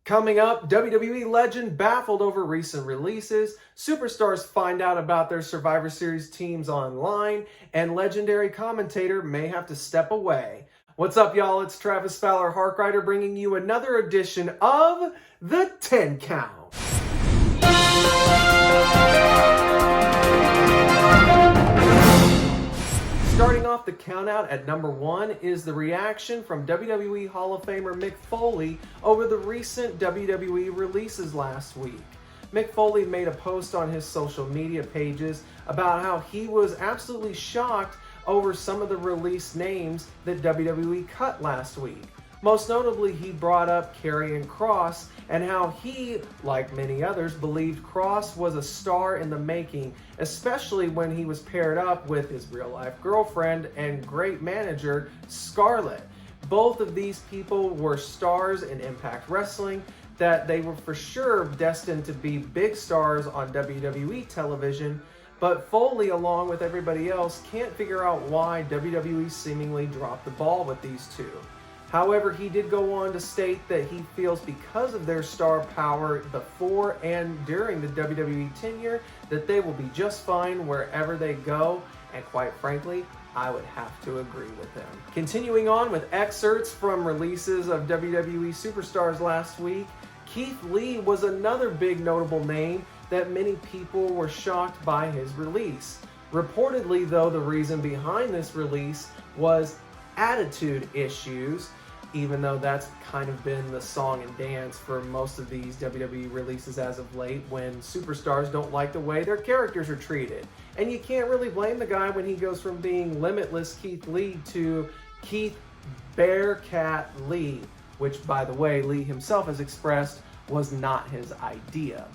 Coming up, WWE legend baffled over recent releases, superstars find out about their Survivor Series teams online, and legendary commentator may have to step away. What's up, y'all? It's Travis Fowler Harkrider bringing you another edition of The 10 Count. Starting off the countout at number 1 is the reaction from WWE Hall of Famer Mick Foley over the recent WWE releases last week. Mick Foley made a post on his social media pages about how he was absolutely shocked over some of the release names that WWE cut last week. Most notably, he brought up Karrion Kross and how he, like many others, believed Kross was a star in the making, especially when he was paired up with his real-life girlfriend and great manager, Scarlett. Both of these people were stars in Impact Wrestling, that they were for sure destined to be big stars on WWE television, but Foley, along with everybody else, can't figure out why WWE seemingly dropped the ball with these two. However, he did go on to state that he feels because of their star power before and during the WWE tenure that they will be just fine wherever they go, and quite frankly, I would have to agree with him. Continuing on with excerpts from releases of WWE superstars last week, Keith Lee was another big notable name that many people were shocked by his release. Reportedly, though, the reason behind this release was attitude issues, even though that's kind of been the song and dance for most of these WWE releases as of late, when superstars don't like the way their characters are treated. And you can't really blame the guy when he goes from being Limitless Keith Lee to Keith Bearcat Lee, which, by the way, Lee himself has expressed was not his idea.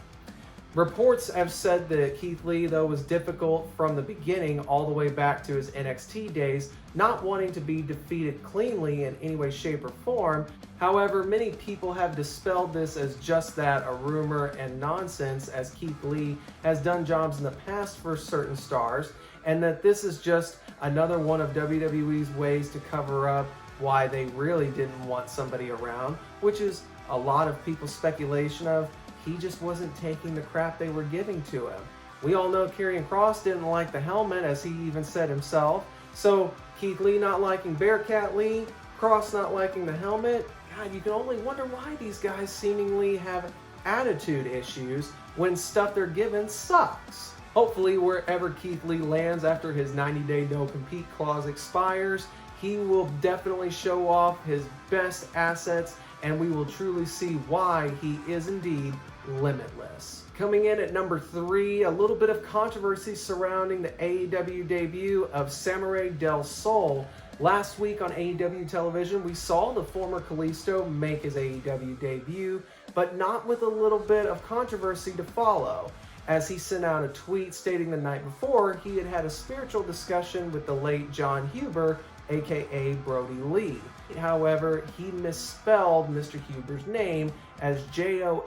Reports have said that Keith Lee, though, was difficult from the beginning all the way back to his NXT days, not wanting to be defeated cleanly in any way, shape, or form. However, many people have dispelled this as just that, a rumor and nonsense, as Keith Lee has done jobs in the past for certain stars, and that this is just another one of WWE's ways to cover up why they really didn't want somebody around, which is a lot of people's speculation of he just wasn't taking the crap they were giving to him. We all know Karrion Kross didn't like the helmet, as he even said himself. So Keith Lee not liking Bearcat Lee, Kross not liking the helmet. God, you can only wonder why these guys seemingly have attitude issues when stuff they're given sucks. Hopefully, wherever Keith Lee lands after his 90-day no-compete clause expires, he will definitely show off his best assets, and we will truly see why he is indeed limitless. Coming in at number 3, a little bit of controversy surrounding the AEW debut of Samurai Del Sol. Last week on AEW television, we saw the former Kalisto make his AEW debut, but not with a little bit of controversy to follow, as he sent out a tweet stating the night before he had had a spiritual discussion with the late John Huber, aka Brody Lee. However, he misspelled Mr. Huber's name as John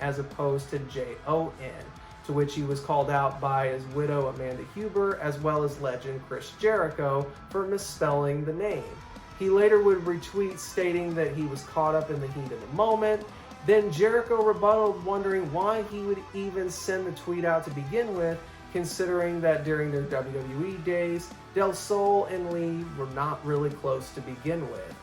as opposed to Jon, to which he was called out by his widow Amanda Huber, as well as legend Chris Jericho, for misspelling the name. He later would retweet stating that he was caught up in the heat of the moment. Then Jericho rebutted, wondering why he would even send the tweet out to begin with, considering that during their WWE days, Del Sol and Lee were not really close to begin with.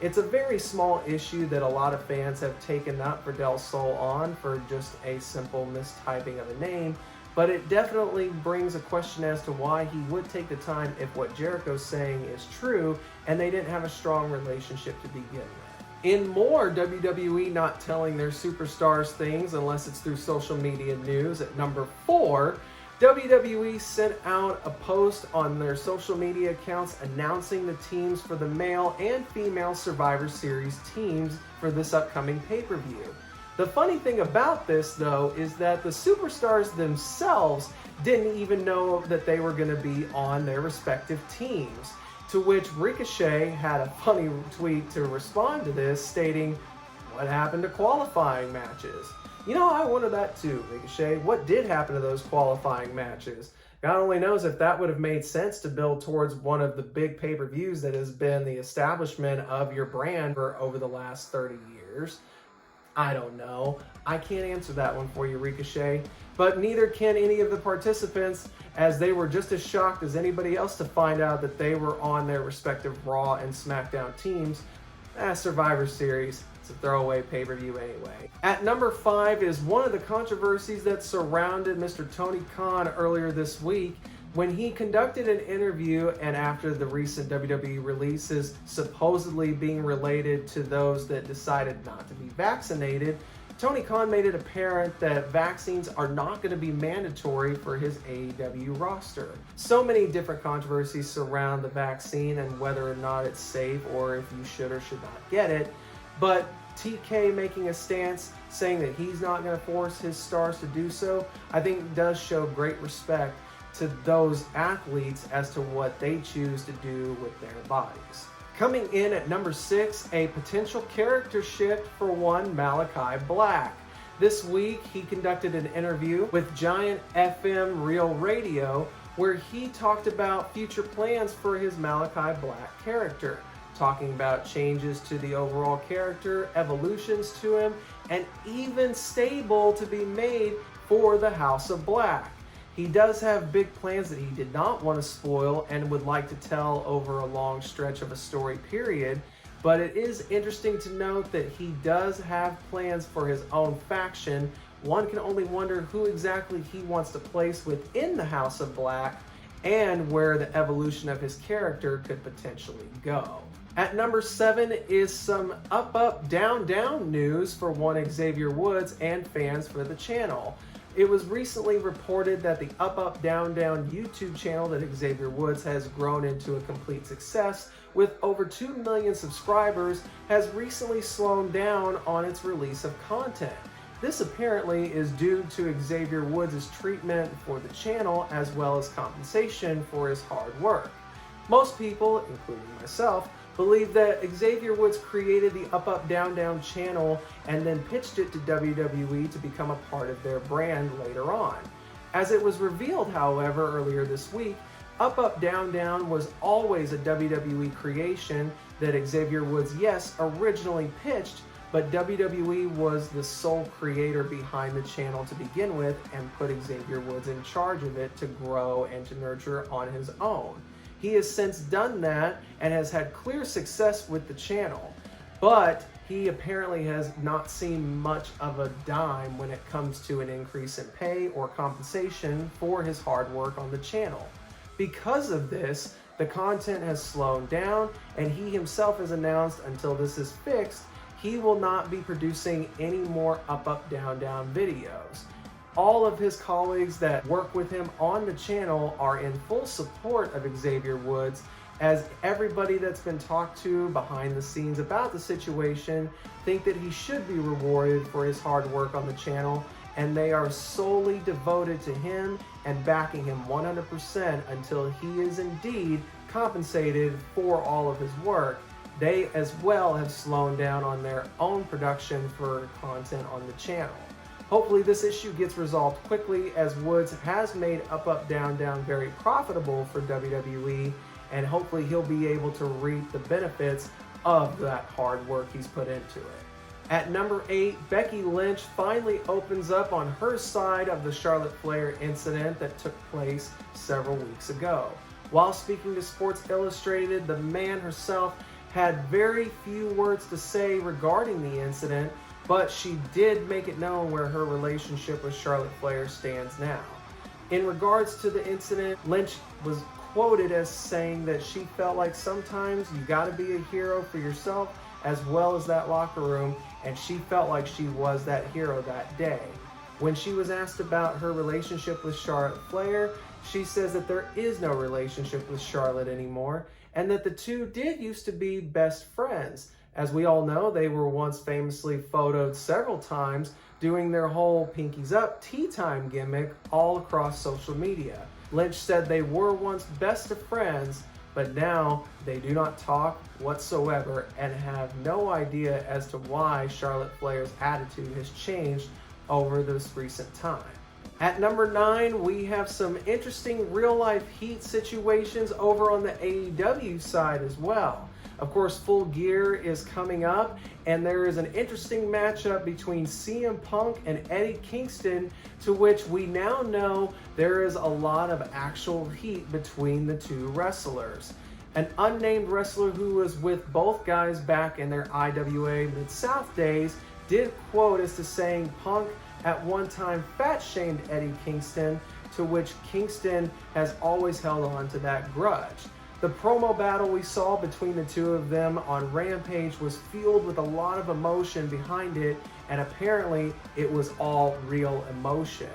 It's a very small issue that a lot of fans have taken up for Del Sol on for just a simple mistyping of a name, but it definitely brings a question as to why he would take the time if what Jericho's saying is true and they didn't have a strong relationship to begin with. In more WWE not telling their superstars things unless it's through social media news, at number 4, WWE sent out a post on their social media accounts announcing the teams for the male and female Survivor Series teams for this upcoming pay-per-view. The funny thing about this, though, is that the superstars themselves didn't even know that they were going to be on their respective teams, to which Ricochet had a funny tweet to respond to this, stating, "What happened to qualifying matches?" You know, I wonder that too, Ricochet. What did happen to those qualifying matches? God only knows if that would have made sense to build towards one of the big pay-per-views that has been the establishment of your brand for over the last 30 years. I don't know. I can't answer that one for you, Ricochet. But neither can any of the participants, as they were just as shocked as anybody else to find out that they were on their respective Raw and SmackDown teams. Survivor Series, it's a throwaway pay-per-view anyway. At number 5 is one of the controversies that surrounded Mr. Tony Khan earlier this week when he conducted an interview, and after the recent WWE releases supposedly being related to those that decided not to be vaccinated, Tony Khan made it apparent that vaccines are not going to be mandatory for his AEW roster. So many different controversies surround the vaccine and whether or not it's safe or if you should or should not get it. But TK making a stance saying that he's not going to force his stars to do so, I think does show great respect to those athletes as to what they choose to do with their bodies. Coming in at number 6, a potential character shift for one Malakai Black. This week, he conducted an interview with Giant FM Real Radio where he talked about future plans for his Malakai Black character, talking about changes to the overall character, evolutions to him, and even stable to be made for the House of Black. He does have big plans that he did not want to spoil and would like to tell over a long stretch of a story period, but it is interesting to note that he does have plans for his own faction. One can only wonder who exactly he wants to place within the House of Black and where the evolution of his character could potentially go. At number 7 is some up, down, down news for one Xavier Woods and fans for the channel. It was recently reported that the Up, Down, Down YouTube channel that Xavier Woods has grown into a complete success with over 2 million subscribers has recently slowed down on its release of content. This apparently is due to Xavier Woods' treatment for the channel as well as compensation for his hard work. Most people, including myself, believe that Xavier Woods created the Up, Down, Down channel and then pitched it to WWE to become a part of their brand later on. As it was revealed, however, earlier this week, Up, Down, Down was always a WWE creation that Xavier Woods, yes, originally pitched, but WWE was the sole creator behind the channel to begin with and put Xavier Woods in charge of it to grow and to nurture on his own. He has since done that and has had clear success with the channel, but he apparently has not seen much of a dime when it comes to an increase in pay or compensation for his hard work on the channel. Because of this, the content has slowed down, and he himself has announced until this is fixed, he will not be producing any more Up, Down, Down videos. All of his colleagues that work with him on the channel are in full support of Xavier Woods, as everybody that's been talked to behind the scenes about the situation think that he should be rewarded for his hard work on the channel, and they are solely devoted to him and backing him 100% until he is indeed compensated for all of his work. They as well have slowed down on their own production for content on the channel. Hopefully this issue gets resolved quickly, as Woods has made Up, Down, Down very profitable for WWE, and hopefully he'll be able to reap the benefits of that hard work he's put into it. At number 8, Becky Lynch finally opens up on her side of the Charlotte Flair incident that took place several weeks ago. While speaking to Sports Illustrated, the man herself had very few words to say regarding the incident, but she did make it known where her relationship with Charlotte Flair stands now. In regards to the incident, Lynch was quoted as saying that she felt like sometimes you gotta be a hero for yourself as well as that locker room, and she felt like she was that hero that day. When she was asked about her relationship with Charlotte Flair, she says that there is no relationship with Charlotte anymore, and that the two did used to be best friends. As we all know, they were once famously photoed several times doing their whole pinkies up tea time gimmick all across social media. Lynch said they were once best of friends, but now they do not talk whatsoever and have no idea as to why Charlotte Flair's attitude has changed over this recent time. At number 9, we have some interesting real-life heat situations over on the AEW side as well. Of course, Full Gear is coming up, and there is an interesting matchup between CM Punk and Eddie Kingston, to which we now know there is a lot of actual heat between the two wrestlers. An unnamed wrestler who was with both guys back in their IWA Mid-South days did quote as to saying Punk at one time fat-shamed Eddie Kingston, to which Kingston has always held on to that grudge. The promo battle we saw between the two of them on Rampage was fueled with a lot of emotion behind it, and apparently it was all real emotion.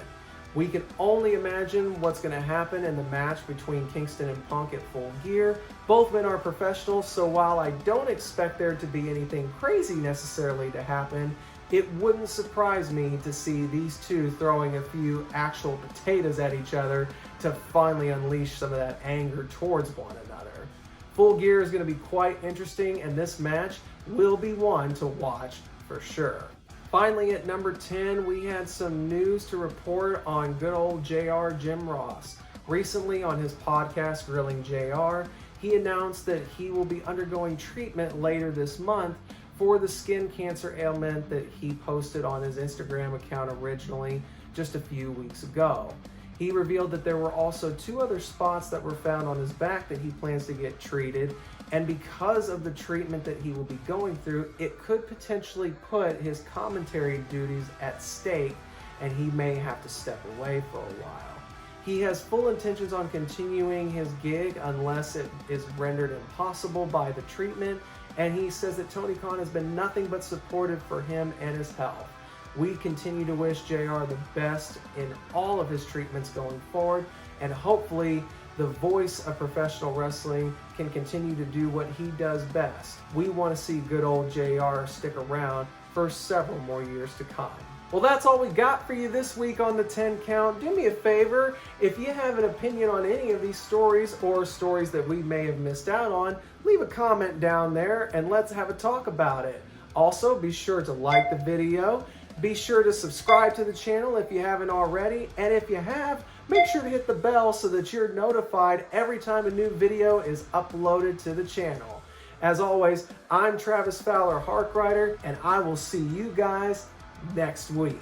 We can only imagine what's going to happen in the match between Kingston and Punk at Full Gear. Both men are professionals, so while I don't expect there to be anything crazy necessarily to happen, it wouldn't surprise me to see these two throwing a few actual potatoes at each other to finally unleash some of that anger towards one another. Full Gear is going to be quite interesting, and this match will be one to watch for sure. Finally, at number 10, we had some news to report on good old JR Jim Ross. Recently on his podcast, Grilling JR, he announced that he will be undergoing treatment later this month for the skin cancer ailment that he posted on his Instagram account originally just a few weeks ago. He revealed that there were also 2 other spots that were found on his back that he plans to get treated, and because of the treatment that he will be going through, it could potentially put his commentary duties at stake, and he may have to step away for a while. He has full intentions on continuing his gig unless it is rendered impossible by the treatment, and he says that Tony Khan has been nothing but supportive for him and his health. We continue to wish JR the best in all of his treatments going forward, and hopefully the voice of professional wrestling can continue to do what he does best. We want to see good old JR stick around for several more years to come. Well, that's all we got for you this week on the 10 Count. Do me a favor, if you have an opinion on any of these stories or stories that we may have missed out on, leave a comment down there and let's have a talk about it. Also, be sure to like the video. Be sure to subscribe to the channel if you haven't already, and if you have, make sure to hit the bell so that you're notified every time a new video is uploaded to the channel. As always, I'm Travis Fowler Harkrider, and I will see you guys next week.